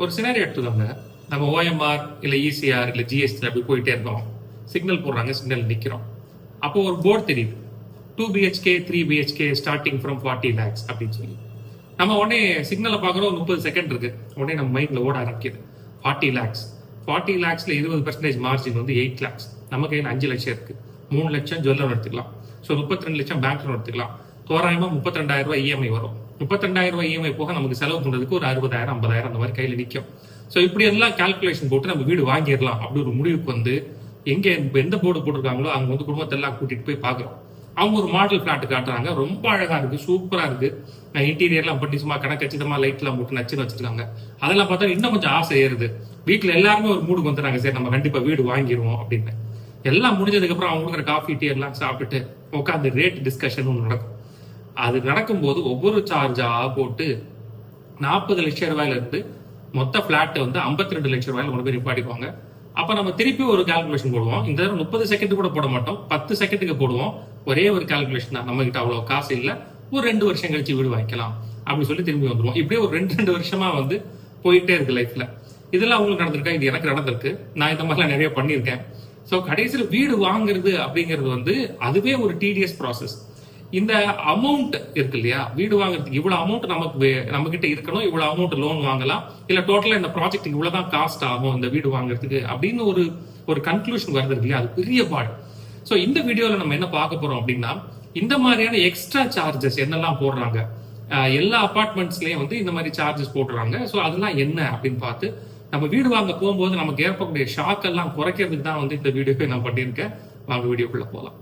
ஒரு சினாரி எடுத்துக்கோங்க. நம்ம ஓஎம்ஆர் இல்லை இசிஆர் இல்லை ஜிஎஸ்டி அப்படி போயிட்டே இருக்கோம். சிக்னல் போடுறாங்க, சிக்னல் நிற்கிறோம். அப்போ ஒரு போர்டு தெரியுது, 2 BHK 3 BHK starting from 40 lakhs அப்படின்னு சொல்லி. நம்ம உடனே சிக்னலை பார்க்குறோம், 30 செகண்ட் இருக்கு. உடனே நம்ம மைண்டில் ஓட ஆரம்பிக்குது 40 lakhs. 40 lakhsல 20% மார்ஜின் வந்து 8 lakhs. நம்ம கையில் 5 லட்சம் இருக்கு. 3 லட்சம் ஜுவல்லர் எடுத்துக்கலாம். ஸோ 32 லட்சம் பேங்க் லோன் எடுத்துக்கலாம். தோராயமா 32,000 ரூபாய் இஎம்ஐ வரும். 32,000 ரூபாய் இஎம்ஐ போக நமக்கு செலவு பண்றதுக்கு ஒரு 60,000 50,000 அந்த மாதிரி கையில் நிற்கும். ஸோ இப்படி எல்லாம் கால்குலேஷன் போட்டு நம்ம வீடு வாங்கிடலாம் அப்படி ஒரு முடிவுக்கு வந்து எங்க எந்த போர்டு போட்டிருக்காங்களோ அவங்க வந்து குடும்பத்தெல்லாம் கூட்டிட்டு போய் பாக்குறோம். அவங்க ஒரு மாடல் பிளாட் காட்டுறாங்க, ரொம்ப அழகா இருக்கு, சூப்பரா இருக்கு. இன்டீரியர்லாம் பட்டி சும்மா கணக்கச்சிதமா லைட் எல்லாம் போட்டு நச்சுன்னு வச்சிருக்காங்க. அதெல்லாம் பார்த்தா இன்னும் கொஞ்சம் ஆசை ஏறுது. வீட்டுல எல்லாருமே ஒரு மூடுக்கு வந்துறாங்க, சரி நம்ம கண்டிப்பா வீடு வாங்கிடுவோம் அப்படின்னு. எல்லாம் முடிஞ்சதுக்கு அப்புறம் அவங்க கொடுக்குற காஃபி டீ எல்லாம் சாப்பிட்டுட்டு உட்காந்து ரேட் டிஸ்கஷன் நடக்கும். அது நடக்கும்போது ஒவ்வொரு சார்ஜா போட்டு 40 லட்சம் ரூபாயில இருந்து மொத்த பிளாட் வந்து 52 லட்சம் ரூபாயில கொண்டு போய் நிப்பாட்டிக்குவாங்க. அப்ப நம்ம திருப்பி ஒரு கால்குலேஷன் போடுவோம். இந்த 30 செகண்ட் கூட போட மாட்டோம், 10 செகண்டுக்கு போடுவோம். ஒரே ஒரு கால்குலேஷன் தான், நம்ம கிட்ட அவ்வளவு காசு இல்ல, ஒரு 2 வருஷம் கழிச்சு வீடு வாங்கிக்கலாம் அப்படின்னு சொல்லி திரும்பி வந்துருவோம். இப்படியே ஒரு 2 வருஷமா வந்து போயிட்டே இருக்கு லைஃப்ல. இதெல்லாம் அவங்களுக்கு நடந்திருக்கா? இது எனக்கு நடந்திருக்கு. நான் இந்த மாதிரிலாம் நிறைய பண்ணியிருக்கேன். ஸோ கடைசியில் வீடு வாங்குறது அப்படிங்கிறது வந்து அதுவே ஒரு டிடிஎஸ் ப்ராசஸ். இந்த அமௌண்ட் இருக்கு இல்லையா, வீடு வாங்குறதுக்கு இவ்வளவு அமௌண்ட் நம்ம கிட்ட இருக்கணும், இவ்வளவு அமௌண்ட் லோன் வாங்கலாம், இல்ல டோட்டலா இந்த ப்ராஜெக்ட் இவ்வளவுதான் காஸ்ட் ஆகும் இந்த வீடு வாங்குறதுக்கு அப்படின்னு ஒரு கன்க்ளூஷன் வருது இல்லையா, அது பெரிய பாடு. ஸோ இந்த வீடியோல நம்ம என்ன பார்க்க போறோம் அப்படின்னா, இந்த மாதிரியான எக்ஸ்ட்ரா சார்ஜஸ் என்னெல்லாம் போடுறாங்க, எல்லா அபார்ட்மெண்ட்ஸ்லயும் வந்து இந்த மாதிரி சார்ஜஸ் போடுறாங்க. ஸோ அதெல்லாம் என்ன அப்படின்னு பார்த்து நம்ம வீடு வாங்க போகும்போது நமக்கு ஏற்படக்கூடிய ஷாக் எல்லாம் குறைக்கிறதுக்கு தான் வந்து இந்த வீடியோவை நான் பண்ணியிருக்கேன். வாங்க வீடியோக்குள்ள போகலாம்.